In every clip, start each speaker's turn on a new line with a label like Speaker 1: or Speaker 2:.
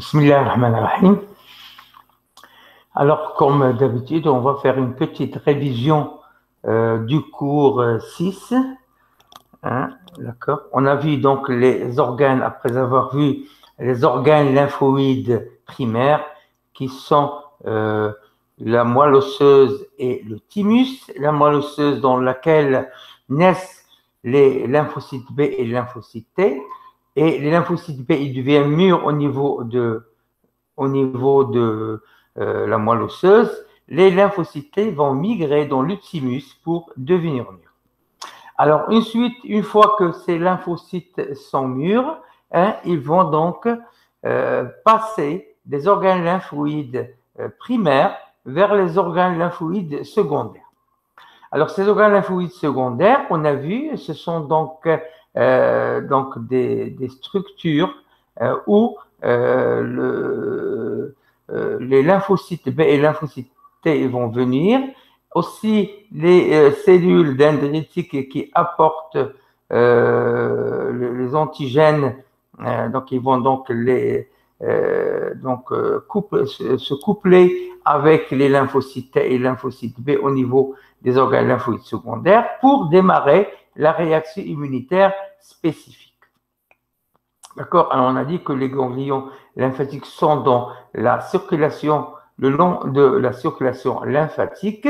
Speaker 1: Bismillahirrahmanirrahim. Alors, comme d'habitude, on va faire une petite révision du cours 6. Hein, d'accord. On a vu donc les organes, après avoir vu les organes lymphoïdes primaires qui sont la moelle osseuse et le thymus, la moelle osseuse dans laquelle naissent les lymphocytes B et les lymphocytes T. Et les lymphocytes B, ils deviennent mûrs au niveau de la moelle osseuse. Les lymphocytes T vont migrer dans le thymus pour devenir mûrs. Alors, ensuite, une fois que ces lymphocytes sont mûrs, ils vont donc passer des organes lymphoïdes primaires vers les organes lymphoïdes secondaires. Alors, ces organes lymphoïdes secondaires, on a vu, ce sont donc des structures où les lymphocytes B et les lymphocytes T vont venir. Aussi, les cellules dendritiques qui apportent les antigènes, donc ils vont donc se coupler avec les lymphocytes T et les lymphocytes B au niveau des organes lymphoïdes secondaires pour démarrer la réaction immunitaire spécifique. D'accord? Alors, on a dit que les ganglions lymphatiques sont dans la circulation, le long de la circulation lymphatique.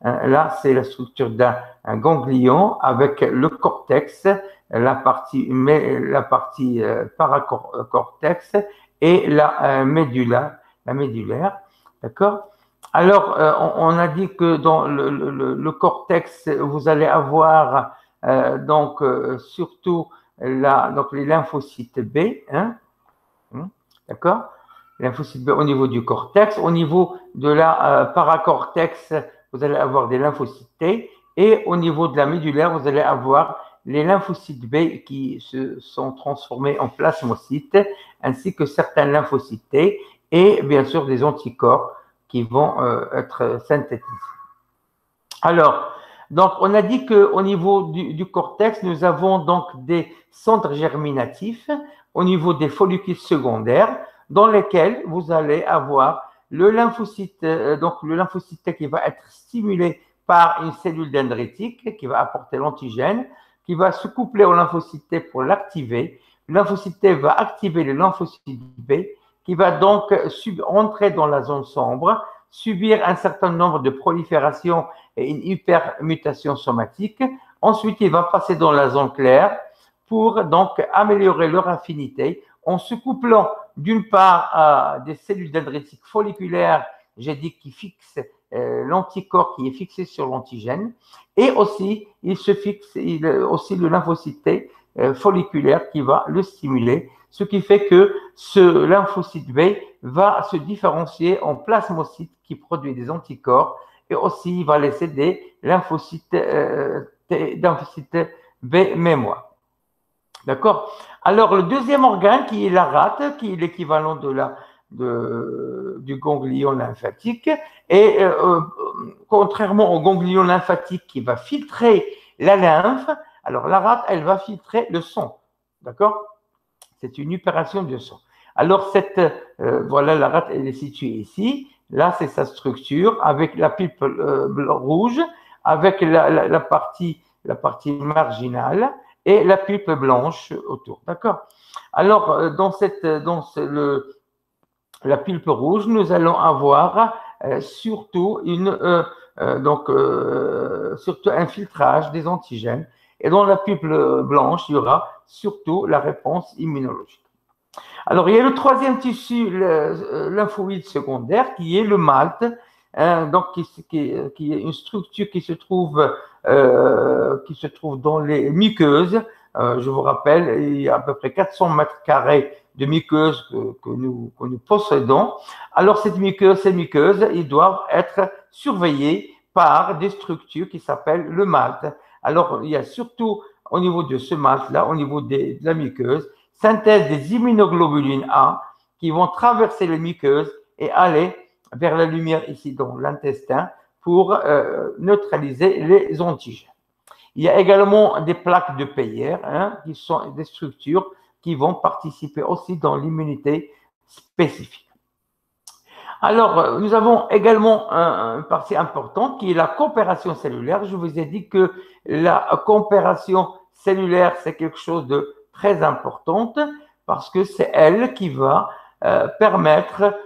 Speaker 1: Là, c'est la structure d'un ganglion avec le cortex, la partie paracortex et la médullaire. D'accord? Alors, on a dit que dans le cortex, vous allez avoir surtout les lymphocytes B, d'accord? Les lymphocytes B au niveau du cortex. Au niveau de la paracortex, vous allez avoir des lymphocytes T. Et au niveau de la médullaire, vous allez avoir les lymphocytes B qui se sont transformés en plasmocytes, ainsi que certains lymphocytes T et bien sûr des anticorps qui vont être synthétisés. Alors, donc on a dit qu'au niveau du cortex, nous avons donc des centres germinatifs au niveau des follicules secondaires dans lesquels vous allez avoir le lymphocyte T qui va être stimulé par une cellule dendritique qui va apporter l'antigène, qui va se coupler au lymphocyte T pour l'activer. Le lymphocyte T va activer le lymphocyte B qui va donc rentrer dans la zone sombre, subir un certain nombre de proliférations et une hypermutation somatique. Ensuite, il va passer dans la zone claire pour donc améliorer leur affinité en se couplant d'une part à des cellules dendritiques folliculaires, j'ai dit, qui fixent l'anticorps qui est fixé sur l'antigène, et aussi il aussi le lymphocyte T folliculaire qui va le stimuler, ce qui fait que ce lymphocyte B va se différencier en plasmocyte qui produit des anticorps, et aussi il va laisser des lymphocytes B mémoire. D'accord? Alors, le deuxième organe, qui est la rate, qui est l'équivalent du ganglion lymphatique, et contrairement au ganglion lymphatique qui va filtrer la lymphe, alors la rate, elle va filtrer le sang. D'accord? C'est une opération de sang. Alors, voilà, la rate, elle est située ici. Là, c'est sa structure avec la pulpe rouge, avec la partie marginale et la pulpe blanche autour. D'accord? Alors, la pulpe rouge, nous allons avoir surtout surtout un filtrage des antigènes. Et dans la pulpe blanche, il y aura surtout la réponse immunologique. Alors, il y a le troisième tissu lymphoïde secondaire qui est le MALT, qui est une structure qui se trouve dans les muqueuses. Je vous rappelle, il y a à peu près 400 mètres carrés de muqueuses que nous possédons. Alors, ces muqueuses, ils doivent être surveillées par des structures qui s'appellent le MALT. Alors, il y a surtout au niveau de ce MALT-là, au niveau de la muqueuse, synthèse des immunoglobulines A qui vont traverser les muqueuses et aller vers la lumière ici dans l'intestin pour neutraliser les antigènes. Il y a également des plaques de Peyer qui sont des structures qui vont participer aussi dans l'immunité spécifique. Alors, nous avons également une partie importante qui est la coopération cellulaire. Je vous ai dit que la coopération cellulaire, c'est quelque chose de très important parce que c'est elle qui va permettre,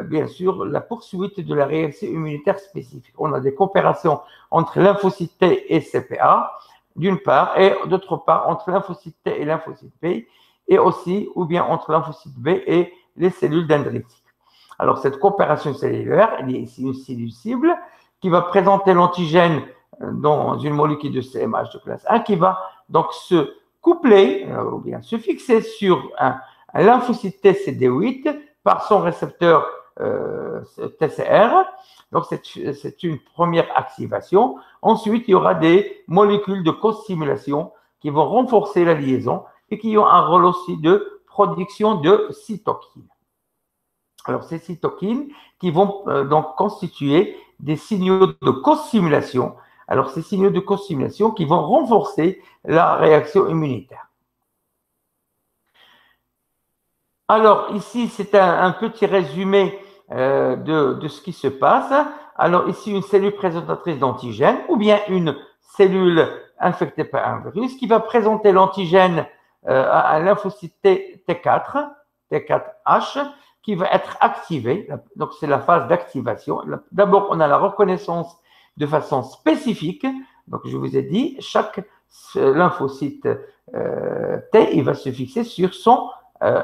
Speaker 1: bien sûr, la poursuite de la réaction immunitaire spécifique. On a des coopérations entre lymphocyte T et CPA, d'une part, et d'autre part, entre lymphocyte T et lymphocyte B, et aussi, ou bien entre lymphocyte B et les cellules dendritiques. Alors, cette coopération cellulaire, elle est ici une cellule cible qui va présenter l'antigène dans une molécule de CMH de classe 1 qui va donc se coupler ou bien se fixer sur un lymphocyte TCD8 par son récepteur TCR. Donc, c'est une première activation. Ensuite, il y aura des molécules de co-stimulation qui vont renforcer la liaison et qui ont un rôle aussi de production de cytokines. Alors, ces cytokines qui vont donc constituer des signaux de co-stimulation. Alors, ces signaux de co-stimulation qui vont renforcer la réaction immunitaire. Alors, ici, c'est un petit résumé de ce qui se passe. Alors, ici, une cellule présentatrice d'antigène ou bien une cellule infectée par un virus qui va présenter l'antigène à un lymphocyte T4, T4H, qui va être activé. Donc, c'est la phase d'activation. D'abord, on a la reconnaissance de façon spécifique. Donc, je vous ai dit, chaque lymphocyte T, il va se fixer sur son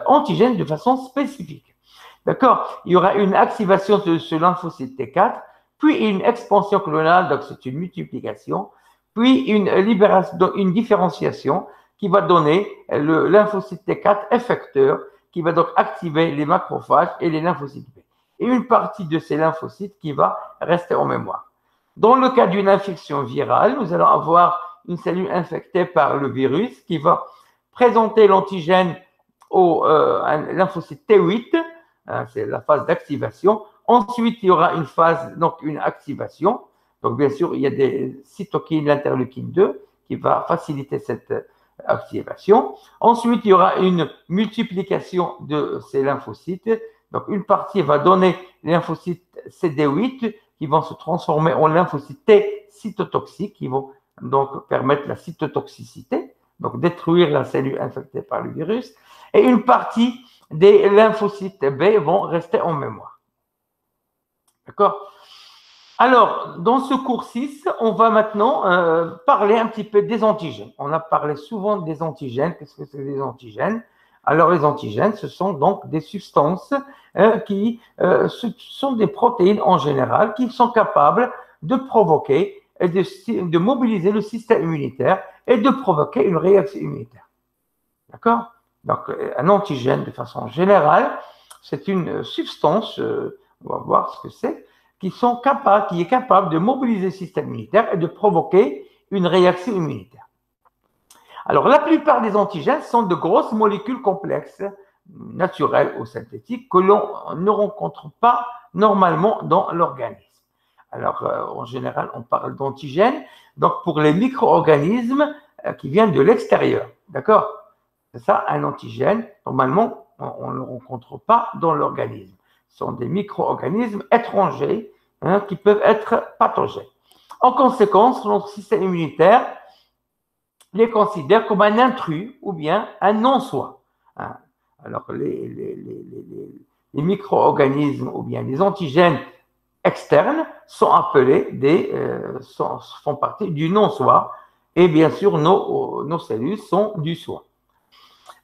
Speaker 1: antigène de façon spécifique. D'accord? Il y aura une activation de ce lymphocyte T4, puis une expansion clonale, donc c'est une multiplication, puis une libération, une différenciation qui va donner le lymphocyte T4 effecteur, qui va donc activer les macrophages et les lymphocytes B. Et une partie de ces lymphocytes qui va rester en mémoire. Dans le cas d'une infection virale, nous allons avoir une cellule infectée par le virus qui va présenter l'antigène au lymphocyte T8, hein, c'est la phase d'activation. Ensuite, il y aura une phase, donc une activation. Donc, bien sûr, il y a des cytokines, l'interleukine 2, qui va faciliter cette activation. Ensuite, il y aura une multiplication de ces lymphocytes. Donc, une partie va donner les lymphocytes CD8 qui vont se transformer en lymphocytes T cytotoxiques qui vont donc permettre la cytotoxicité, donc détruire la cellule infectée par le virus. Et une partie des lymphocytes B vont rester en mémoire. D'accord? Alors, dans ce cours 6, on va maintenant parler un petit peu des antigènes. On a parlé souvent des antigènes. Qu'est-ce que c'est des antigènes? Alors, les antigènes, ce sont donc des substances qui sont des protéines en général qui sont capables de provoquer et de mobiliser le système immunitaire et de provoquer une réaction immunitaire. D'accord? Donc, un antigène, de façon générale, c'est une substance, on va voir ce que c'est, qui est capable de mobiliser le système immunitaire et de provoquer une réaction immunitaire. Alors, la plupart des antigènes sont de grosses molécules complexes, naturelles ou synthétiques, que l'on ne rencontre pas normalement dans l'organisme. Alors, en général, on parle d'antigènes, donc pour les micro-organismes qui viennent de l'extérieur. D'accord? C'est ça, un antigène. Normalement, on ne le rencontre pas dans l'organisme. Ce sont des micro-organismes étrangers qui peuvent être pathogènes. En conséquence, notre système immunitaire les considère comme un intrus ou bien un non-soi. Alors, les micro-organismes ou bien les antigènes externes sont appelés font partie du non-soi et bien sûr, nos cellules sont du soi.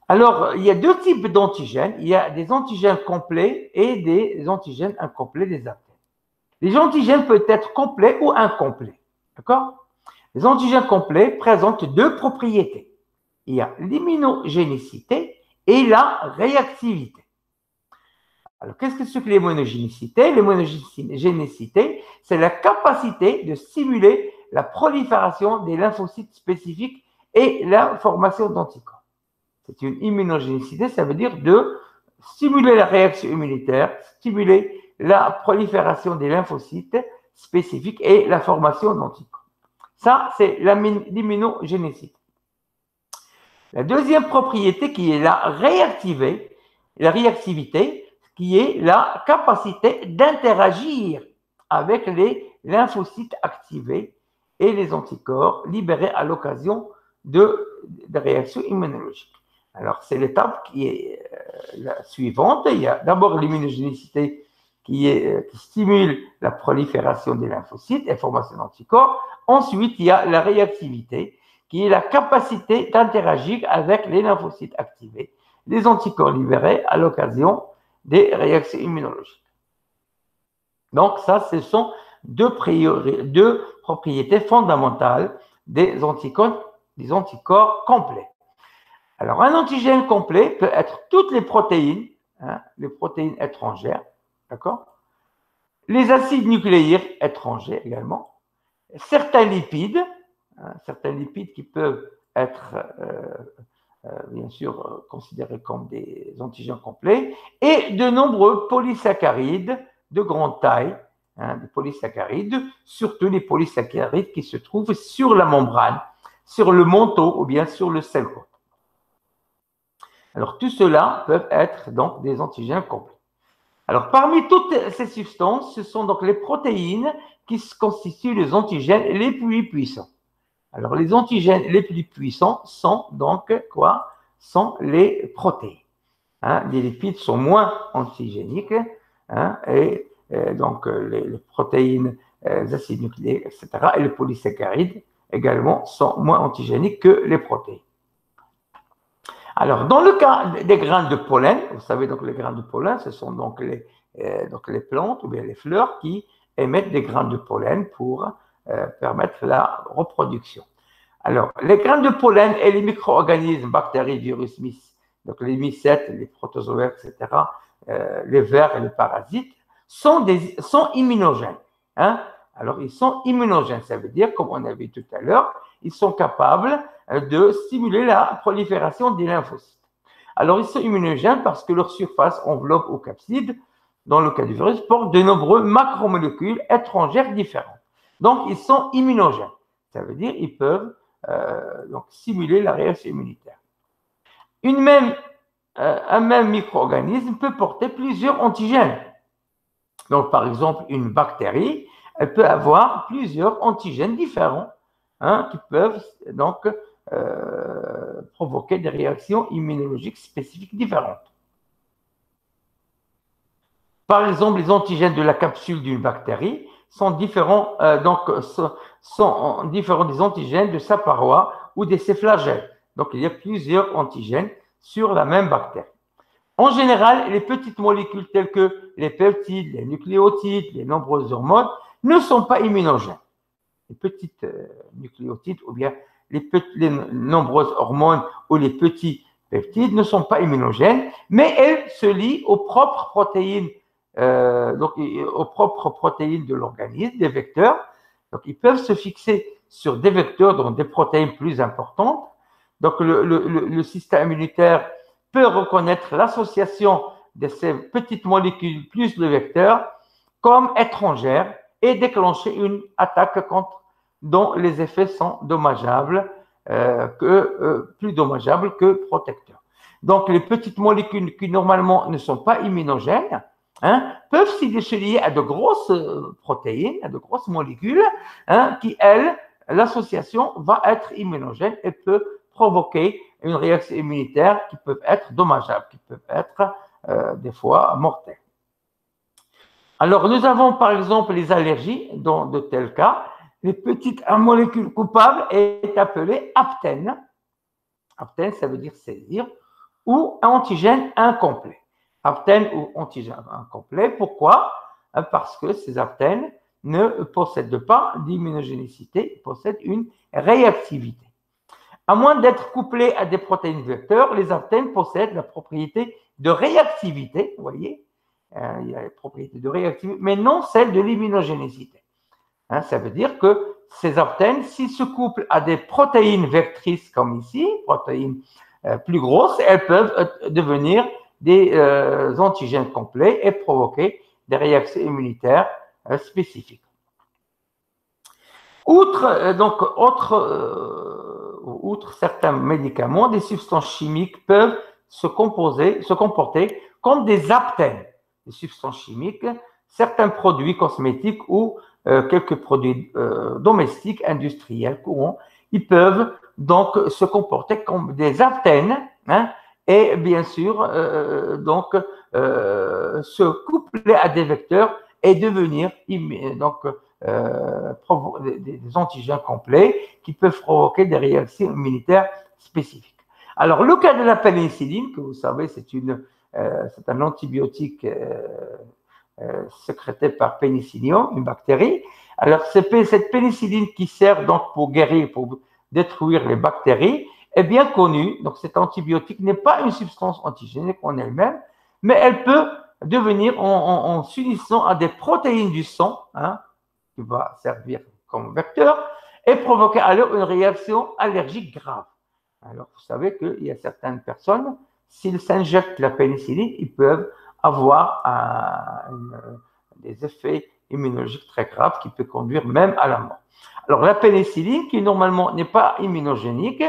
Speaker 1: Alors, il y a deux types d'antigènes. Il y a des antigènes complets et des antigènes incomplets des APN. Les antigènes peuvent être complets ou incomplets. D'accord? Les antigènes complets présentent deux propriétés. Il y a l'immunogénicité et la réactivité. Alors, qu'est-ce que c'est que l'immunogénicité? L'immunogénicité, c'est la capacité de stimuler la prolifération des lymphocytes spécifiques et la formation d'anticorps. C'est une immunogénicité, ça veut dire de stimuler la réaction immunitaire, stimuler la prolifération des lymphocytes spécifiques et la formation d'anticorps. Ça, c'est l'immunogénicité. La deuxième propriété qui est la réactivité, qui est la capacité d'interagir avec les lymphocytes activés et les anticorps libérés à l'occasion de réactions immunologiques. Alors, c'est l'étape qui est la suivante. Il y a d'abord l'immunogénicité qui stimule la prolifération des lymphocytes et formation d'anticorps. Ensuite, il y a la réactivité, qui est la capacité d'interagir avec les lymphocytes activés, les anticorps libérés à l'occasion des réactions immunologiques. Donc, ça, ce sont deux propriétés fondamentales des anticorps complets. Alors, un antigène complet peut être toutes les protéines étrangères, d'accord? Les acides nucléaires étrangers également, certains lipides qui peuvent être bien sûr considérés comme des antigènes complets, et de nombreux polysaccharides de grande taille, des polysaccharides, surtout les polysaccharides qui se trouvent sur la membrane, sur le manteau ou bien sur le cell coat. Alors, tout cela peuvent être donc des antigènes complets. Alors, parmi toutes ces substances, ce sont donc les protéines qui constituent les antigènes les plus puissants. Alors, les antigènes les plus puissants sont donc quoi? Sont les protéines. Les lipides sont moins antigéniques, et donc les protéines, les acides nucléaires, etc., et les polysaccharides également sont moins antigéniques que les protéines. Alors, dans le cas des graines de pollen, vous savez donc les graines de pollen, ce sont donc les plantes ou bien les fleurs qui émettent des graines de pollen pour permettre la reproduction. Alors, les graines de pollen et les micro-organismes, bactéries, virus, donc les mycètes, les protozoaires, etc., les vers et les parasites, sont immunogènes. Alors, ils sont immunogènes, ça veut dire, comme on a vu tout à l'heure, ils sont capables de stimuler la prolifération des lymphocytes. Alors, ils sont immunogènes parce que leur surface, enveloppe ou capside, dans le cas du virus, porte de nombreux macromolécules étrangères différentes. Donc, ils sont immunogènes. Ça veut dire qu'ils peuvent donc stimuler la réaction immunitaire. Un même micro-organisme peut porter plusieurs antigènes. Donc, par exemple, une bactérie, elle peut avoir plusieurs antigènes différents qui peuvent donc provoquer des réactions immunologiques spécifiques différentes. Par exemple, les antigènes de la capsule d'une bactérie sont différents, sont différents des antigènes de sa paroi ou de ses flagelles. Donc, il y a plusieurs antigènes sur la même bactérie. En général, les petites molécules telles que les peptides, les nucléotides, les nombreuses hormones ne sont pas immunogènes. Les petites nucléotides ou bien les nombreuses hormones ou les petits peptides ne sont pas immunogènes, mais elles se lient aux propres protéines, de l'organisme, des vecteurs. Donc, ils peuvent se fixer sur des vecteurs, donc des protéines plus importantes. Donc, le système immunitaire peut reconnaître l'association de ces petites molécules plus le vecteur comme étrangères et déclencher une attaque dont les effets sont dommageables, plus dommageables que protecteurs. Donc, les petites molécules qui normalement ne sont pas immunogènes peuvent se lier à de grosses protéines, à de grosses molécules, qui, elles, l'association va être immunogène et peut provoquer une réaction immunitaire qui peut être dommageable, qui peut être des fois mortelle. Alors, nous avons par exemple les allergies, dans de tels cas, les petites molécules coupables est appelée aptène. Aptène, ça veut dire saisir, ou antigène incomplet. Aptène ou antigène incomplet, pourquoi? Parce que ces aptènes ne possèdent pas d'immunogénicité, ils possèdent une réactivité. À moins d'être couplés à des protéines vecteurs, les aptènes possèdent la propriété de réactivité, vous voyez, il y a la propriété de réactivité, mais non celle de l'immunogénicité. Ça veut dire que ces aptènes, s'ils se couplent à des protéines vectrices comme ici, protéines plus grosses, elles peuvent devenir des antigènes complets et provoquer des réactions immunitaires spécifiques. Outre certains médicaments, des substances chimiques peuvent se comporter comme des aptènes. des substances chimiques, certains produits cosmétiques ou quelques produits domestiques, industriels, courants, ils peuvent donc se comporter comme des aptènes, hein, et bien sûr, se coupler à des vecteurs et devenir donc, des antigènes complets qui peuvent provoquer des réactions immunitaires spécifiques. Alors, le cas de la pénicilline, que vous savez, c'est un antibiotique sécrété par Penicillium, une bactérie. Alors, cette pénicilline qui sert donc pour guérir, pour détruire les bactéries, est bien connue. Donc, cet antibiotique n'est pas une substance antigénique en elle-même, mais elle peut devenir en s'unissant à des protéines du sang, hein, qui va servir comme vecteur, et provoquer alors une réaction allergique grave. Alors, vous savez qu'il y a certaines personnes, s'ils s'injectent la pénicilline, ils peuvent avoir des effets immunologiques très graves qui peuvent conduire même à la mort. Alors, la pénicilline, qui normalement n'est pas immunogénique,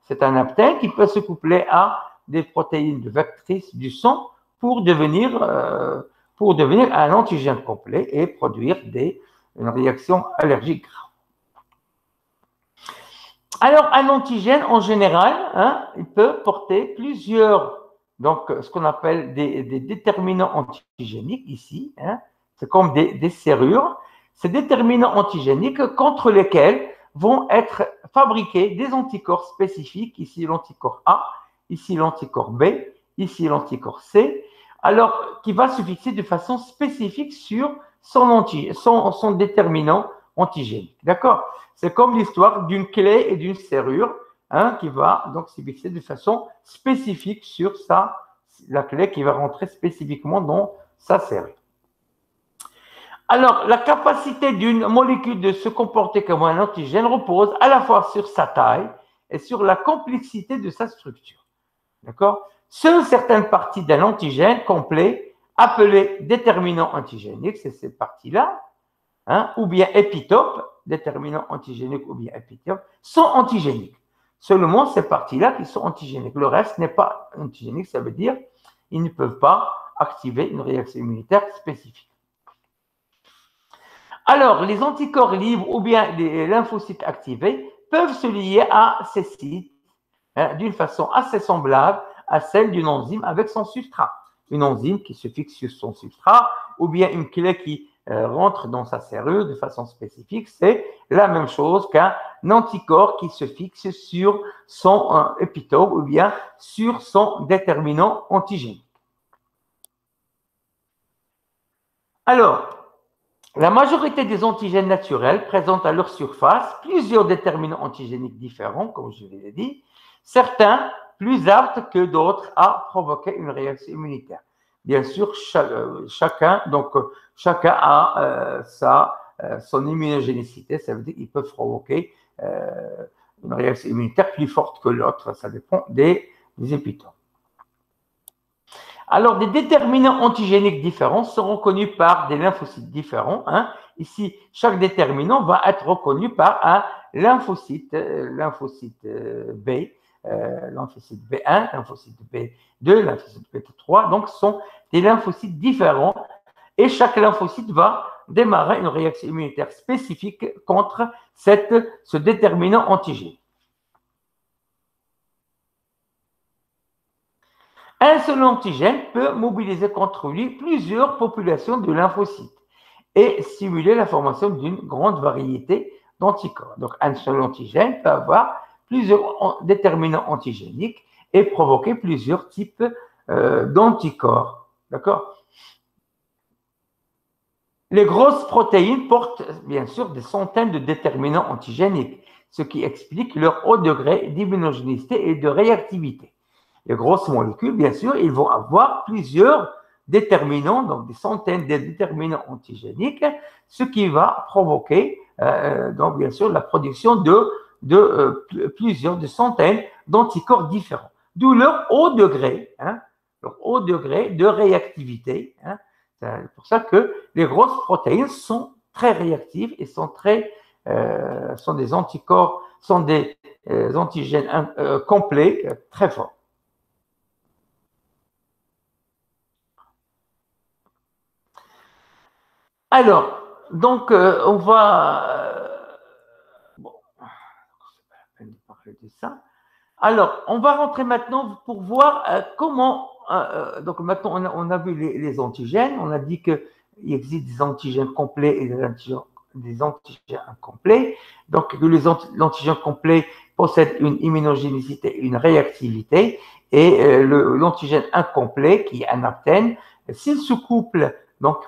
Speaker 1: c'est un aptène qui peut se coupler à des protéines vectrices du sang pour devenir un antigène complet et produire une réaction allergique grave. Alors, un antigène, en général, hein, il peut porter plusieurs, donc ce qu'on appelle des déterminants antigéniques ici, hein, c'est comme des serrures. Ces déterminants antigéniques contre lesquels vont être fabriqués des anticorps spécifiques, ici l'anticorps A, ici l'anticorps B, ici l'anticorps C, alors qui va se fixer de façon spécifique sur son déterminant antigénique. D'accord? C'est comme l'histoire d'une clé et d'une serrure, hein, qui va donc se fixer de façon spécifique sur la clé qui va rentrer spécifiquement dans sa serrure. Alors, la capacité d'une molécule de se comporter comme un antigène repose à la fois sur sa taille et sur la complexité de sa structure. D'accord? Seules certaines parties d'un antigène complet, appelées déterminants antigéniques, c'est ces parties-là, hein, ou bien épitopes, déterminants antigéniques ou bien épitopes, sont antigéniques. Seulement ces parties-là qui sont antigéniques. Le reste n'est pas antigénique, ça veut dire qu'ils ne peuvent pas activer une réaction immunitaire spécifique. Alors, les anticorps libres ou bien les lymphocytes activés peuvent se lier à ces sites, hein, d'une façon assez semblable à celle d'une enzyme avec son substrat. Une enzyme qui se fixe sur son substrat ou bien une clé qui rentre dans sa serrure de façon spécifique, c'est la même chose qu'un anticorps qui se fixe sur son épitope ou bien sur son déterminant antigénique. Alors, la majorité des antigènes naturels présentent à leur surface plusieurs déterminants antigéniques différents, comme je l'ai dit, certains plus aptes que d'autres à provoquer une réaction immunitaire. Bien sûr, chacun a son immunogénicité, ça veut dire qu'ils peuvent provoquer une réaction immunitaire plus forte que l'autre, ça dépend des épitopes. Alors, des déterminants antigéniques différents sont reconnus par des lymphocytes différents, hein. Ici, chaque déterminant va être reconnu par un lymphocyte B, lymphocyte B1, lymphocyte B2, lymphocyte B3. Donc, ce sont des lymphocytes différents et chaque lymphocyte va démarrer une réaction immunitaire spécifique contre ce déterminant antigénique. Un seul antigène peut mobiliser contre lui plusieurs populations de lymphocytes et stimuler la formation d'une grande variété d'anticorps. Donc, un seul antigène peut avoir plusieurs déterminants antigéniques et provoquer plusieurs types d'anticorps. D'accord? Les grosses protéines portent bien sûr des centaines de déterminants antigéniques, ce qui explique leur haut degré d'immunogénicité et de réactivité. Les grosses molécules, bien sûr, ils vont avoir plusieurs déterminants, donc des centaines de déterminants antigéniques, ce qui va provoquer, donc bien sûr, la production de centaines d'anticorps différents. D'où leur haut degré, hein, de réactivité. Hein. C'est pour ça que les grosses protéines sont très réactives et sont des anticorps, sont des antigènes complets très forts. Alors, donc, on va... bon, c'est pas la peine de parler de ça. Alors, on va rentrer maintenant pour voir comment... donc, maintenant, on a vu les antigènes. On a dit qu'il existe des antigènes complets et des antigènes incomplets. Donc, l'antigène complet possède une immunogénicité, une réactivité. Et l'antigène incomplet, qui est un aptène, s'il se couple, donc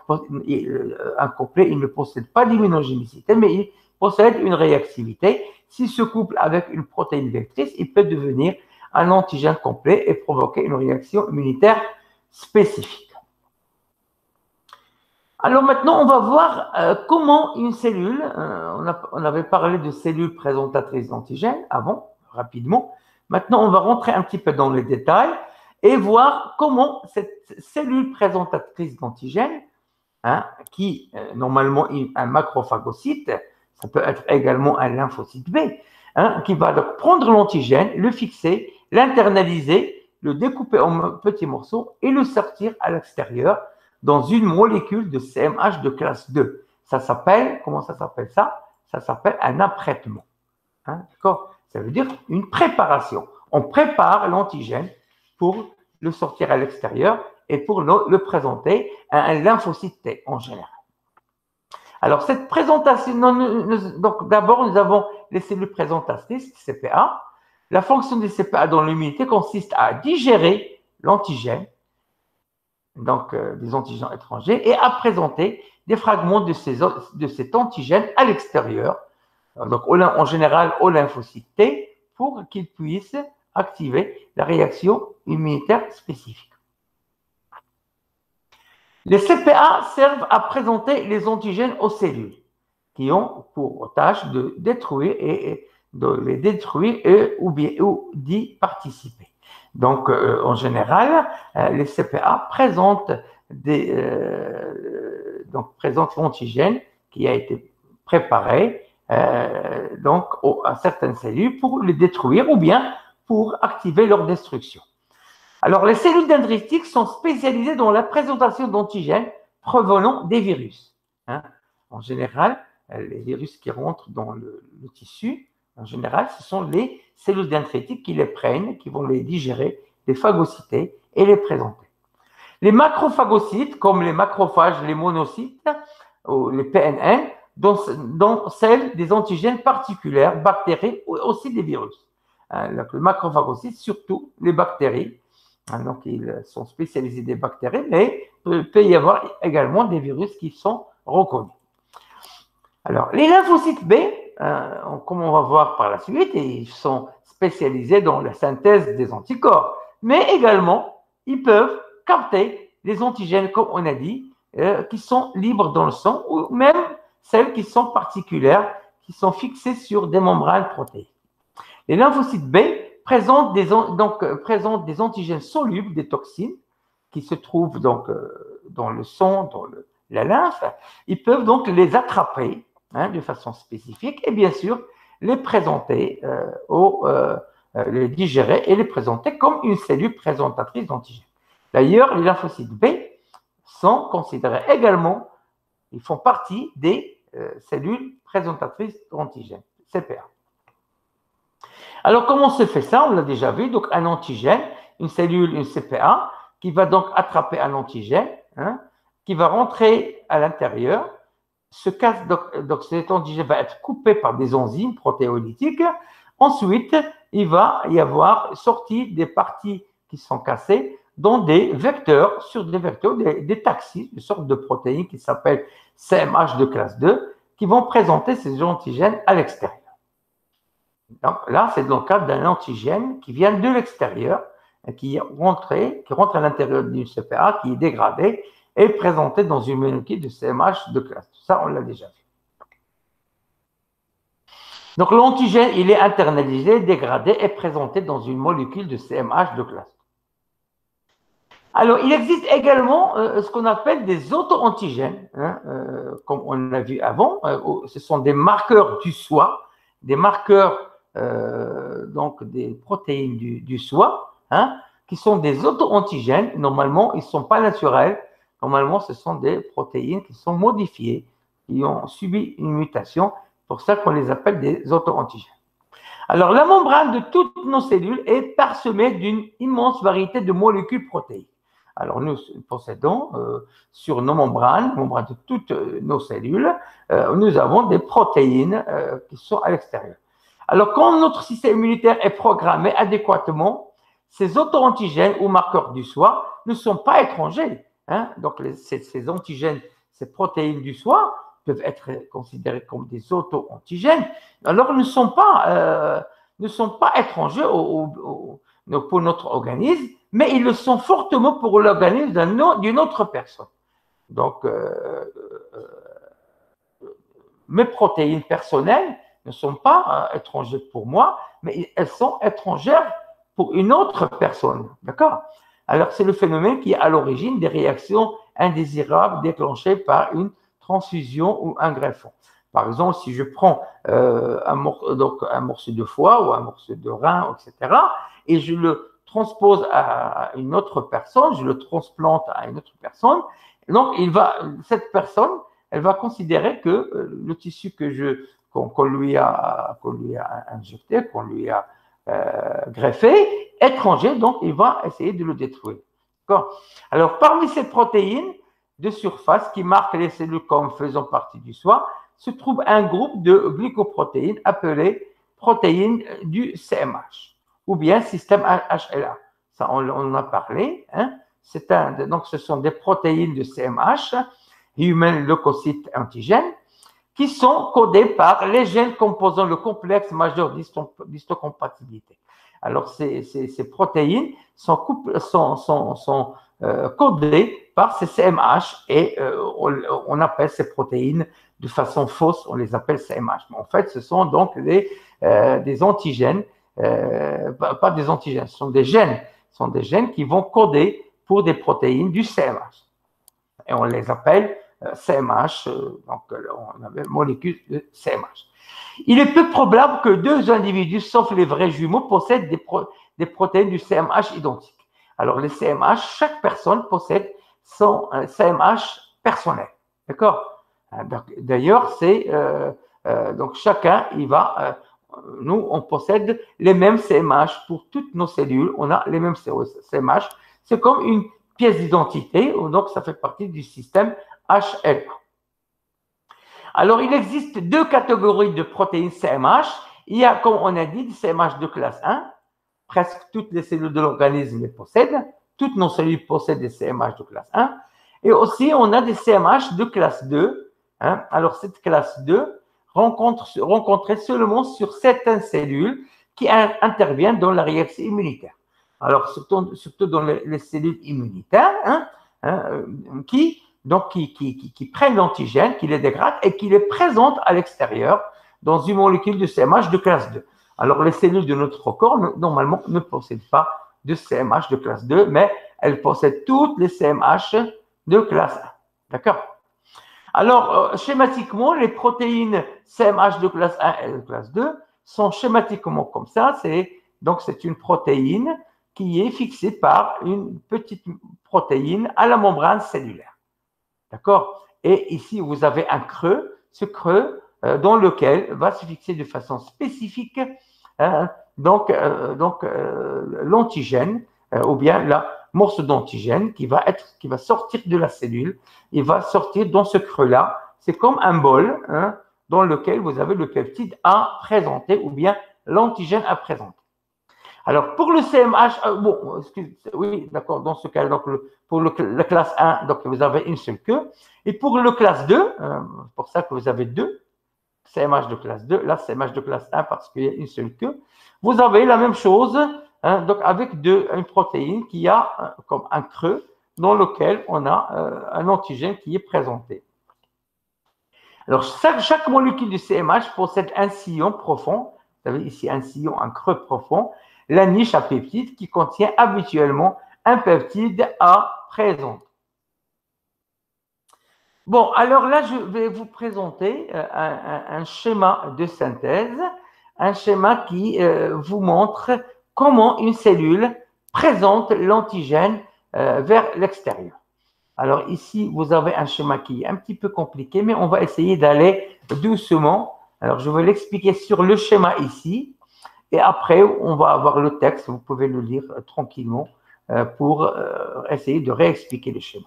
Speaker 1: incomplet, il ne possède pas d'immunogénicité, mais il possède une réactivité. S'il se couple avec une protéine vectrice, il peut devenir un antigène complet et provoquer une réaction immunitaire spécifique. Alors maintenant, on va voir comment une cellule, on avait parlé de cellules présentatrices d'antigènes avant, rapidement. Maintenant, on va rentrer un petit peu dans les détails et voir comment cette cellule présentatrice d'antigènes, qui normalement est un macrophagocyte, ça peut être également un lymphocyte B, qui va donc prendre l'antigène, le fixer, l'internaliser, le découper en petits morceaux et le sortir à l'extérieur dans une molécule de CMH de classe 2. Ça s'appelle, comment ça s'appelle ça? Ça s'appelle un apprêtement. D'accord? Ça veut dire une préparation. On prépare l'antigène pour le sortir à l'extérieur et pour le présenter à un lymphocyte T en général. Alors, cette présentation, donc d'abord, nous avons les cellules présentatrices, CPA. La fonction des CPA dans l'immunité consiste à digérer l'antigène, donc des antigènes étrangers, et à présenter des fragments de cet antigène à l'extérieur, donc en général au lymphocyte T, pour qu'il puisse activer la réaction immunitaire spécifique. Les CPA servent à présenter les antigènes aux cellules qui ont pour tâche de détruire et de les détruire ou d'y participer. Donc, en général, les CPA présentent l'antigène qui a été préparé donc à certaines cellules pour les détruire ou bien pour activer leur destruction. Alors, les cellules dendritiques sont spécialisées dans la présentation d'antigènes provenant des virus. En général, les virus qui rentrent dans le tissu, en général, ce sont les cellules dendritiques qui les prennent, qui vont les digérer, les phagocyter et les présenter. Les macrophagocytes, comme les macrophages, les monocytes, ou les PNN, dont celles des antigènes particulières, bactéries ou aussi des virus. Donc, les macrophagocytes, surtout les bactéries. Donc, ils sont spécialisés des bactéries, mais il peut y avoir également des virus qui sont reconnus. Alors, les lymphocytes B, comme on va voir par la suite, ils sont spécialisés dans la synthèse des anticorps, mais également, ils peuvent capter les antigènes, comme on a dit, qui sont libres dans le sang, ou même celles qui sont particulières, qui sont fixées sur des membranes protéiques. Les lymphocytes B présentent des antigènes solubles, des toxines, qui se trouvent donc dans le sang, dans la lymphe. Ils peuvent donc les attraper de façon spécifique et bien sûr les présenter, les digérer et les présenter comme une cellule présentatrice d'antigènes. D'ailleurs, les lymphocytes B sont considérés également, ils font partie des cellules présentatrices d'antigènes, CPA. Alors, comment se fait ça? On l'a déjà vu. Donc, un antigène, une cellule, une CPA, qui va donc attraper un antigène, qui va rentrer à l'intérieur. Donc, cet antigène va être coupé par des enzymes protéolytiques. Ensuite, il va y avoir sorti des parties qui sont cassées dans des vecteurs, sur des vecteurs, des taxis, une sorte de protéines qui s'appellent CMH de classe 2, qui vont présenter ces antigènes à l'extérieur. Donc là, c'est dans le cadre d'un antigène qui vient de l'extérieur, qui rentre à l'intérieur d'une CPA, qui est dégradé et présenté dans une molécule de CMH de classe. Ça, on l'a déjà vu. Donc l'antigène, il est internalisé, dégradé et présenté dans une molécule de CMH de classe. Alors, il existe également ce qu'on appelle des auto-antigènes, comme on l'a vu avant. Ce sont des marqueurs du soi, des marqueurs donc des protéines du soi, qui sont des auto-antigènes. Normalement, ils ne sont pas naturels. normalement, ce sont des protéines qui sont modifiées, qui ont subi une mutation. C'est pour ça qu'on les appelle des auto-antigènes. Alors, la membrane de toutes nos cellules est parsemée d'une immense variété de molécules protéiques. Alors, nous possédons sur nos membranes de toutes nos cellules, nous avons des protéines qui sont à l'extérieur. Alors, quand notre système immunitaire est programmé adéquatement, ces auto-antigènes ou marqueurs du soi ne sont pas étrangers. Hein? Donc, ces antigènes, ces protéines du soi peuvent être considérés comme des auto-antigènes, alors ne sont pas étrangers pour notre organisme, mais ils le sont fortement pour l'organisme d'une autre personne. Donc, mes protéines personnelles ne sont pas étrangères pour moi, mais elles sont étrangères pour une autre personne. D'accord? Alors, c'est le phénomène qui est à l'origine des réactions indésirables déclenchées par une transfusion ou un greffon. Par exemple, si je prends un morceau de foie ou un morceau de rein, etc., et je le transpose à une autre personne, je le transplante à une autre personne, donc cette personne, elle va considérer que le tissu qu'on lui a injecté, qu'on lui a greffé, étranger, donc il va essayer de le détruire. Alors, parmi ces protéines de surface qui marquent les cellules comme faisant partie du soi, se trouve un groupe de glycoprotéines appelées protéines du CMH ou bien système HLA. Ça, on en a parlé. Hein? Donc, ce sont des protéines de CMH, Human Leukocyte Antigen, qui sont codées par les gènes composant le complexe majeur d'histocompatibilité. Alors, ces protéines sont codées par ces CMH et on appelle ces protéines de façon fausse, on les appelle CMH. Mais en fait, ce sont donc des antigènes, pas des antigènes, ce sont des gènes qui vont coder pour des protéines du CMH. Et on les appelle CMH, donc on avait molécules de CMH. Il est peu probable que deux individus, sauf les vrais jumeaux, possèdent des protéines du CMH identiques. Alors, les CMH, chaque personne possède son CMH personnel. D'accord? D'ailleurs, donc chacun, nous, on possède les mêmes CMH pour toutes nos cellules. On a les mêmes CMH. C'est comme une pièce d'identité, donc ça fait partie du système HLA. Alors, il existe deux catégories de protéines CMH. Il y a, comme on a dit, des CMH de classe 1. Presque toutes les cellules de l'organisme les possèdent. Toutes nos cellules possèdent des CMH de classe 1. Et aussi, on a des CMH de classe 2. Hein. Alors, cette classe 2 rencontrée seulement sur certaines cellules qui interviennent dans la réaction immunitaire. Alors, surtout dans les cellules immunitaires, qui prennent l'antigène, qui les dégradent et qui les présentent à l'extérieur dans une molécule de CMH de classe 2. Alors, les cellules de notre corps, normalement, ne possèdent pas de CMH de classe 2, mais elles possèdent toutes les CMH de classe 1. D'accord? Alors, schématiquement, les protéines CMH de classe 1 et de classe 2 sont schématiquement comme ça. Donc, c'est une protéine qui est fixée par une petite protéine à la membrane cellulaire. D'accord? Et ici, vous avez un creux, ce creux dans lequel va se fixer de façon spécifique l'antigène ou bien la morceau d'antigène qui va sortir de la cellule. Il va sortir dans ce creux-là. C'est comme un bol dans lequel vous avez le peptide à présenter ou bien l'antigène à présenter. Alors, pour le CMH, oui, d'accord, dans ce cas, donc pour la classe 1, donc vous avez une seule queue. Et pour le classe 2, c'est pour ça que vous avez deux CMH de classe 2, là, CMH de classe 1 parce qu'il y a une seule queue. Vous avez la même chose, donc avec une protéine qui a comme un creux dans lequel on a un antigène qui est présenté. Alors, chaque molécule du CMH possède un sillon profond. Vous avez ici un sillon, un creux profond, la niche à peptide qui contient habituellement un peptide à présenter. Bon, alors là, je vais vous présenter un schéma de synthèse, un schéma qui vous montre comment une cellule présente l'antigène vers l'extérieur. Alors ici, vous avez un schéma qui est un petit peu compliqué, mais on va essayer d'aller doucement. Alors je vais l'expliquer sur le schéma ici. Et après, on va avoir le texte. Vous pouvez le lire tranquillement pour essayer de réexpliquer le schéma.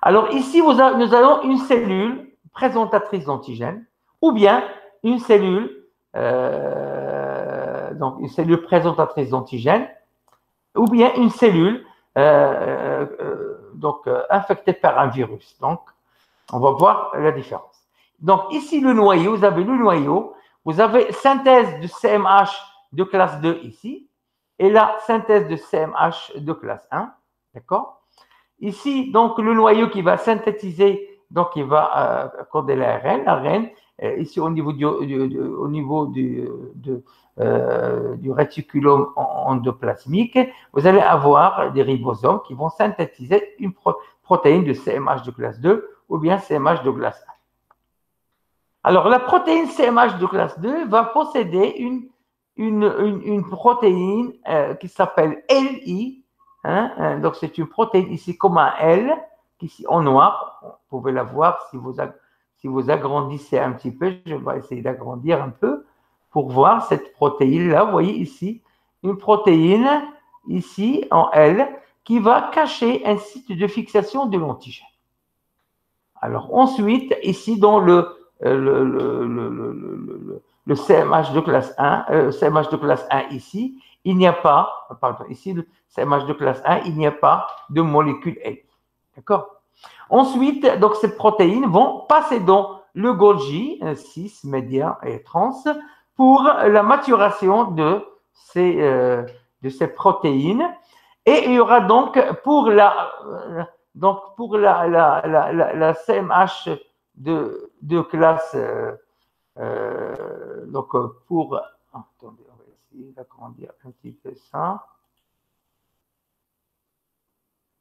Speaker 1: Alors ici, nous avons une cellule présentatrice d'antigènes ou bien une cellule, donc une cellule présentatrice d'antigènes ou bien une cellule infectée par un virus. Donc, on va voir la différence. Donc ici, le noyau, vous avez le noyau, vous avez synthèse de CMH de classe 2 ici, et la synthèse de CMH de classe 1, d'accord? Ici, donc, le noyau qui va synthétiser, donc, il va coder l'ARN. L'ARN, ici, au niveau du réticulum endoplasmique, vous allez avoir des ribosomes qui vont synthétiser une protéine de CMH de classe 2 ou bien CMH de classe 1. Alors, la protéine CMH de classe 2 va posséder une protéine qui s'appelle LI. Donc, c'est une protéine ici comme un L, ici en noir. Vous pouvez la voir si vous agrandissez un petit peu. Je vais essayer d'agrandir un peu pour voir cette protéine-là. Vous voyez ici, une protéine ici en L qui va cacher un site de fixation de l'antigène. Alors, ensuite, ici, dans le CMH de classe 1, CMH de classe 1 ici, il n'y a pas, pardon, ici, le CMH de classe 1, il n'y a pas de molécule L. D'accord? Ensuite, donc, ces protéines vont passer dans le Golgi, cis, média et trans, pour la maturation de ces protéines. Et il y aura donc pour la CMH de classe, donc pour, attendez, on va essayer d'agrandir un petit peu ça.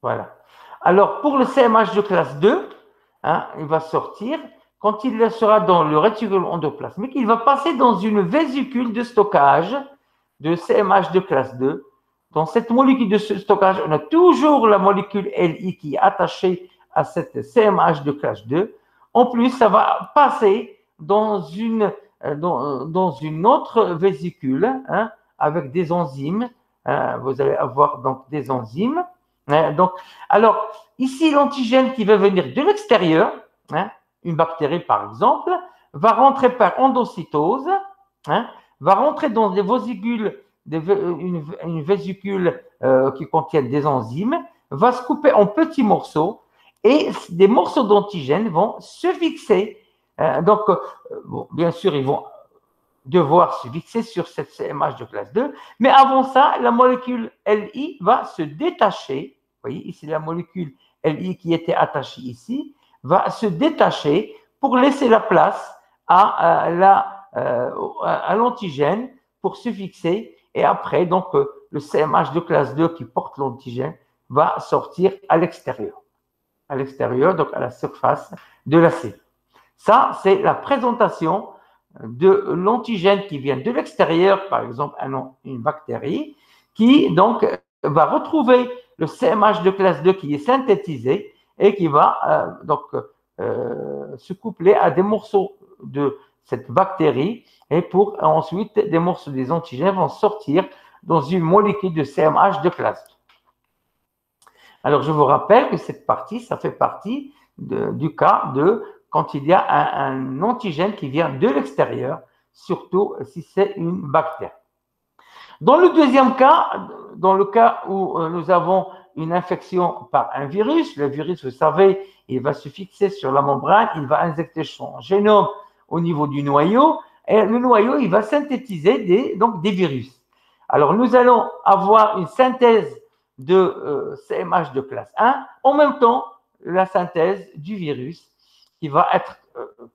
Speaker 1: Voilà. Alors, pour le CMH de classe 2, il va sortir. Quand il sera dans le réticulum endoplasmique, il va passer dans une vésicule de stockage de CMH de classe 2. Dans cette molécule de stockage, on a toujours la molécule LI qui est attachée à cette CMH de classe 2. En plus, ça va passer dans une autre vésicule avec des enzymes. Vous allez avoir donc des enzymes. Donc, alors, ici, l'antigène qui va venir de l'extérieur, une bactérie par exemple, va rentrer par endocytose, va rentrer dans des vésicules, une vésicule qui contient des enzymes, va se couper en petits morceaux et des morceaux d'antigène vont se fixer. Donc, bon, bien sûr, ils vont devoir se fixer sur cette CMH de classe 2, mais avant ça, la molécule LI va se détacher. Vous voyez, ici, la molécule LI qui était attachée ici va se détacher pour laisser la place à l'antigène pour se fixer. Et après, donc, le CMH de classe 2 qui porte l'antigène va sortir à l'extérieur. À l'extérieur, donc à la surface de la cellule. Ça, c'est la présentation de l'antigène qui vient de l'extérieur, par exemple une bactérie, qui donc va retrouver le CMH de classe 2 qui est synthétisé et qui va se coupler à des morceaux de cette bactérie et pour ensuite des morceaux des antigènes vont sortir dans une molécule de CMH de classe 2. Alors je vous rappelle que cette partie, ça fait partie du cas de quand il y a un antigène qui vient de l'extérieur, surtout si c'est une bactérie. Dans le deuxième cas, dans le cas où nous avons une infection par un virus, le virus, vous savez, il va se fixer sur la membrane, il va injecter son génome au niveau du noyau, et le noyau, il va synthétiser des virus. Alors, nous allons avoir une synthèse de CMH de classe 1, en même temps, la synthèse du virus qui va être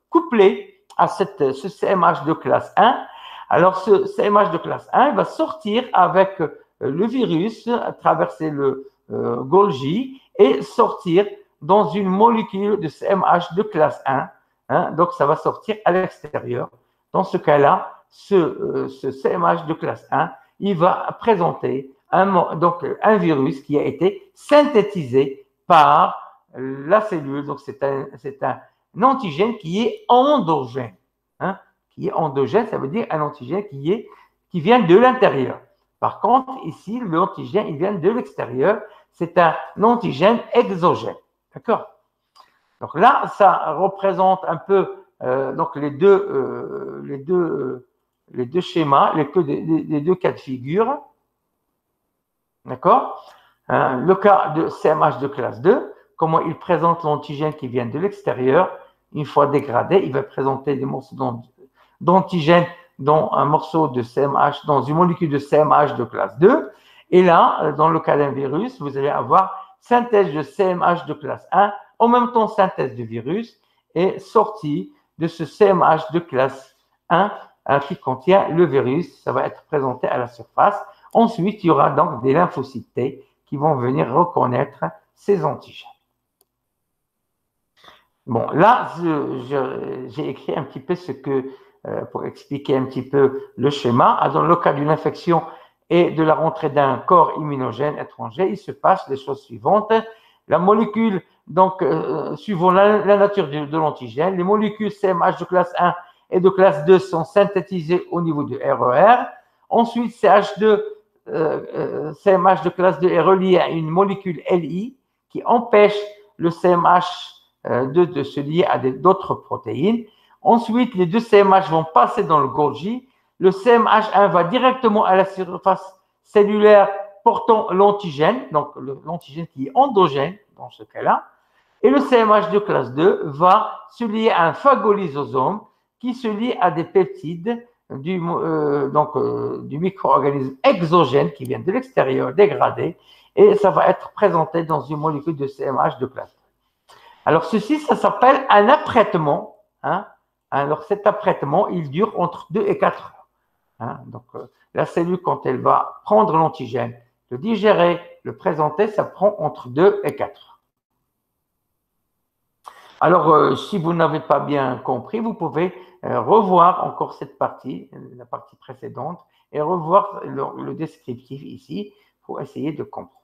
Speaker 1: couplé à ce CMH de classe 1. Alors, ce CMH de classe 1 il va sortir avec le virus, traverser le Golgi et sortir dans une molécule de CMH de classe 1. Donc, ça va sortir à l'extérieur. Dans ce cas-là, ce CMH de classe 1, il va présenter un virus qui a été synthétisé par la cellule. Donc, c'est un antigène qui est endogène. Hein, qui est endogène, ça veut dire un antigène qui vient de l'intérieur. Par contre, ici, l'antigène, il vient de l'extérieur. C'est un antigène exogène. D'accord? Donc là, ça représente un peu donc les deux schémas, les deux cas de figure. D'accord? Le cas de CMH de classe 2, comment il présente l'antigène qui vient de l'extérieur. Une fois dégradé, il va présenter des morceaux d'antigène dans un morceau de CMH, dans une molécule de CMH de classe 2. Et là, dans le cas d'un virus, vous allez avoir synthèse de CMH de classe 1, en même temps synthèse du virus, et sortie de ce CMH de classe 1 qui contient le virus. Ça va être présenté à la surface. Ensuite, il y aura donc des lymphocytes T qui vont venir reconnaître ces antigènes. Bon, là, j'ai écrit un petit peu pour expliquer un petit peu le schéma. Dans le cas d'une infection et de la rentrée d'un corps immunogène étranger, il se passe les choses suivantes. La molécule, donc, suivant la nature de l'antigène, les molécules CMH de classe 1 et de classe 2 sont synthétisées au niveau du RER. Ensuite, CMH de classe 2 est relié à une molécule LI qui empêche le CMH de se lier à d'autres protéines. Ensuite, les deux CMH vont passer dans le Golgi. Le CMH1 va directement à la surface cellulaire portant l'antigène, donc l'antigène qui est endogène dans ce cas-là. Et le CMH de classe 2 va se lier à un phagolysosome qui se lie à des peptides du micro-organisme exogène qui vient de l'extérieur dégradé, et ça va être présenté dans une molécule de CMH de classe 2. Alors, ceci, ça s'appelle un apprêtement. Hein. Alors, cet apprêtement, il dure entre 2 et 4 heures. Hein. Donc, la cellule, quand elle va prendre l'antigène, le digérer, le présenter, ça prend entre 2 et 4 heures. Alors, si vous n'avez pas bien compris, vous pouvez revoir encore cette partie, la partie précédente, et revoir le descriptif ici pour essayer de comprendre.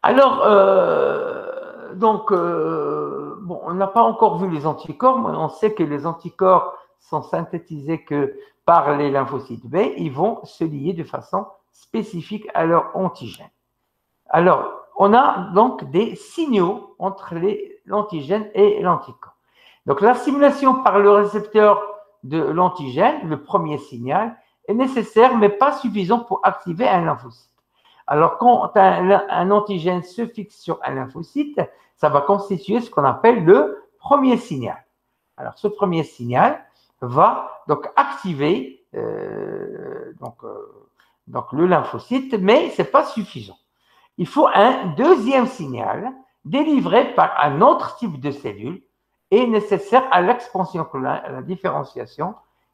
Speaker 1: Alors, bon, on n'a pas encore vu les anticorps, mais on sait que les anticorps sont synthétisés que par les lymphocytes B, ils vont se lier de façon spécifique à leur antigène. Alors, on a donc des signaux entre l'antigène et l'anticorps. Donc, la stimulation par le récepteur de l'antigène, le premier signal, est nécessaire, mais pas suffisant pour activer un lymphocyte. Alors, quand un antigène se fixe sur un lymphocyte, ça va constituer ce qu'on appelle le premier signal. Alors, ce premier signal va donc activer le lymphocyte, mais ce n'est pas suffisant. Il faut un deuxième signal délivré par un autre type de cellule et nécessaire à l'expansion, à la différenciation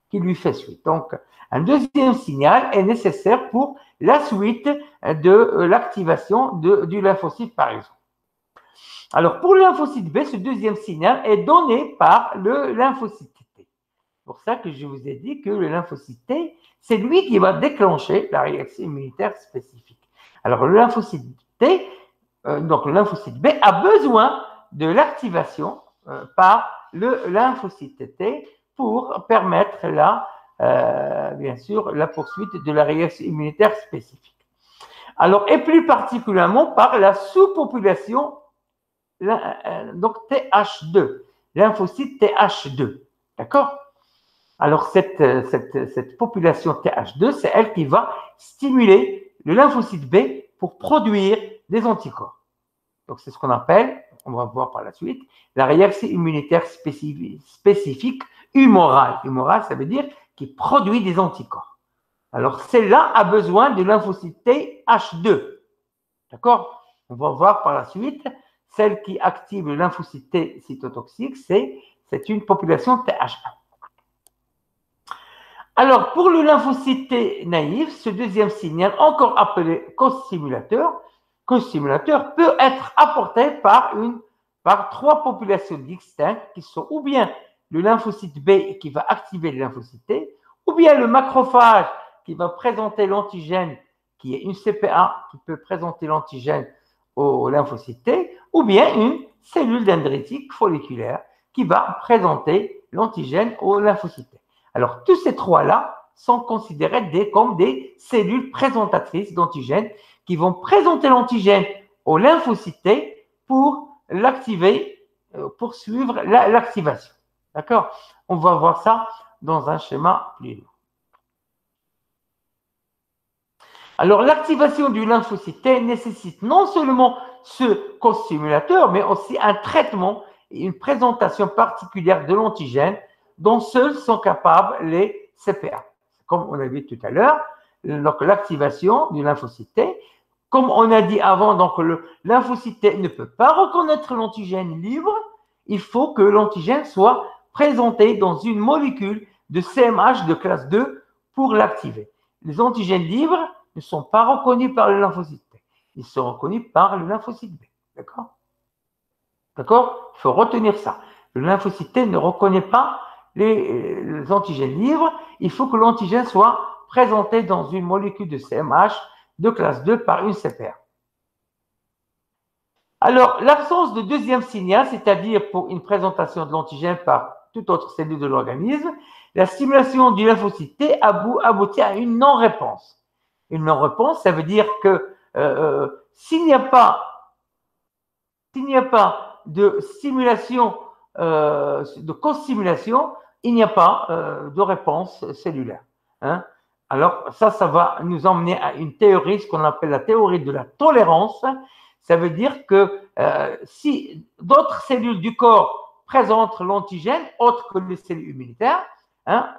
Speaker 1: qui lui fait suite. Donc, un deuxième signal est nécessaire pour la suite de l'activation du lymphocyte, par exemple. Alors, pour le lymphocyte B, ce deuxième signal est donné par le lymphocyte T. C'est pour ça que je vous ai dit que le lymphocyte T, c'est lui qui va déclencher la réaction immunitaire spécifique. Alors, le lymphocyte T, donc le lymphocyte B, a besoin de l'activation par le lymphocyte T pour permettre bien sûr, la poursuite de la réaction immunitaire spécifique. Alors, et plus particulièrement par la sous-population donc TH2, lymphocyte TH2. D'accord? Alors, cette population TH2, c'est elle qui va stimuler le lymphocyte B pour produire des anticorps. Donc, c'est ce qu'on appelle, on va voir par la suite, la réaction immunitaire spécifique humorale. Humorale, ça veut dire qui produit des anticorps. Alors, celle-là a besoin de lymphocyte TH2. D'accord? On va voir par la suite, celle qui active le lymphocyte T cytotoxique, c'est une population TH1. Alors, pour le lymphocyte T naïf, ce deuxième signal, encore appelé co-stimulateur, peut être apporté par trois populations distinctes qui sont ou bien le lymphocyte B qui va activer le lymphocyte T, ou bien le macrophage qui va présenter l'antigène qui est une CPA qui peut présenter l'antigène au lymphocyte T, ou bien une cellule dendritique folliculaire qui va présenter l'antigène au lymphocyte T. Alors, tous ces trois-là sont considérés comme des cellules présentatrices d'antigènes qui vont présenter l'antigène au lymphocyte T pour l'activer, pour suivre l'activation. D'accord? On va voir ça dans un schéma plus long. Alors, l'activation du lymphocyte T nécessite non seulement ce co-stimulateur, mais aussi un traitement et une présentation particulière de l'antigène dont seuls sont capables les CPA. Comme on a vu tout à l'heure, donc l'activation du lymphocyte T, comme on a dit avant, donc le lymphocyte T ne peut pas reconnaître l'antigène libre, il faut que l'antigène soit présenté dans une molécule de CMH de classe 2 pour l'activer. Les antigènes libres ne sont pas reconnus par le lymphocyte T, ils sont reconnus par le lymphocyte B. D'accord? D'accord? Il faut retenir ça. Le lymphocyte T ne reconnaît pas les antigènes libres, il faut que l'antigène soit présenté dans une molécule de CMH de classe 2 par une CPA. Alors, l'absence de deuxième signal, c'est-à-dire pour une présentation de l'antigène par toute autre cellule de l'organisme, la stimulation du lymphocyte T aboutit à une non-réponse. Une non-réponse, ça veut dire que s'il n'y a pas de stimulation, de co-stimulation, il n'y a pas de réponse cellulaire. Hein? Alors, ça va nous emmener à une théorie, ce qu'on appelle la théorie de la tolérance. Ça veut dire que si d'autres cellules du corps présentent l'antigène, autre que les cellules immunitaires, hein,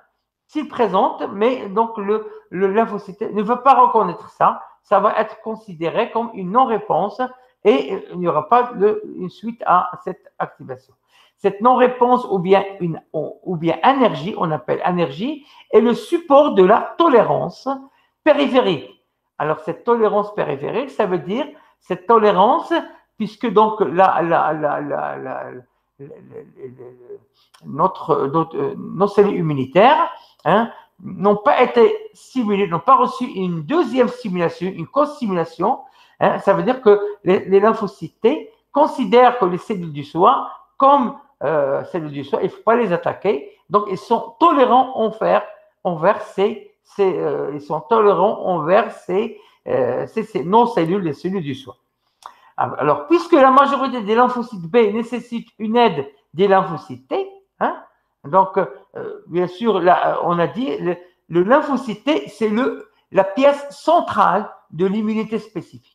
Speaker 1: s'ils présentent, mais donc le lymphocyte ne veut pas reconnaître ça, ça va être considéré comme une non-réponse et il n'y aura pas une suite à cette activation. Cette non-réponse ou bien énergie, on appelle énergie, est le support de la tolérance périphérique. Alors, cette tolérance périphérique, ça veut dire cette tolérance, puisque donc nos cellules immunitaires n'ont pas été stimulées, n'ont pas reçu une deuxième stimulation, une co-stimulation. Ça veut dire que les lymphocytes T considèrent que les cellules du foie comme cellules du foie, il ne faut pas les attaquer. Donc, ils sont tolérants envers ces non-cellules, les cellules du foie. Alors, puisque la majorité des lymphocytes B nécessitent une aide des lymphocytes T, donc, bien sûr, là, on a dit, le lymphocyte T, c'est la pièce centrale de l'immunité spécifique.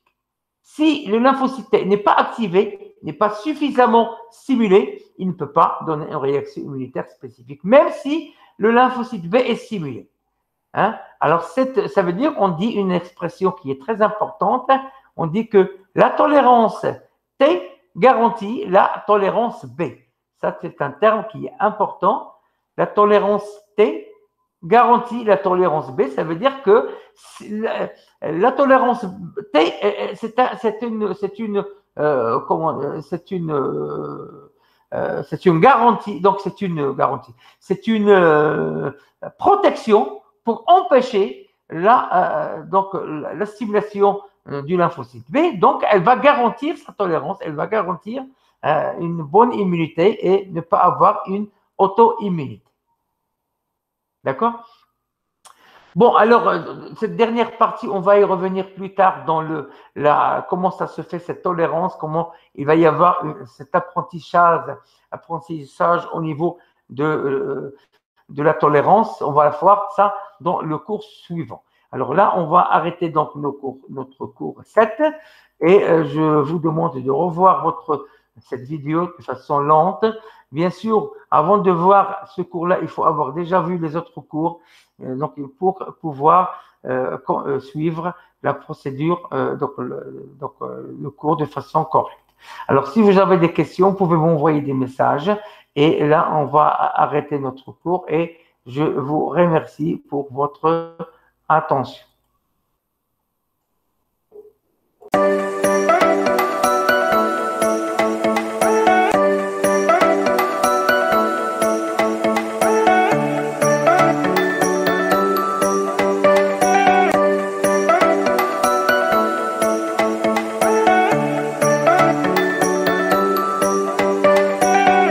Speaker 1: Si le lymphocyte T n'est pas activé, n'est pas suffisamment stimulé, il ne peut pas donner une réaction immunitaire spécifique, même si le lymphocyte B est stimulé. Alors, ça veut dire, on dit une expression qui est très importante, on dit que la tolérance T garantit la tolérance B. Ça, c'est un terme qui est important. La tolérance T garantit la tolérance B. Ça veut dire que la tolérance T, c'est une garantie. Donc, c'est une garantie. C'est une protection pour empêcher la stimulation du lymphocyte B. Donc, elle va garantir sa tolérance, elle va garantir une bonne immunité et ne pas avoir une auto-immunité. D'accord? Bon, alors, cette dernière partie, on va y revenir plus tard dans comment ça se fait, cette tolérance, comment il va y avoir cet apprentissage au niveau de la tolérance. On va voir ça dans le cours suivant. Alors là, on va arrêter donc notre cours 7 et je vous demande de revoir cette vidéo de façon lente. Bien sûr, avant de voir ce cours-là, il faut avoir déjà vu les autres cours donc pour pouvoir suivre la procédure, le cours de façon correcte. Alors, si vous avez des questions, vous pouvez m'envoyer des messages et là, on va arrêter notre cours et je vous remercie pour votre attention.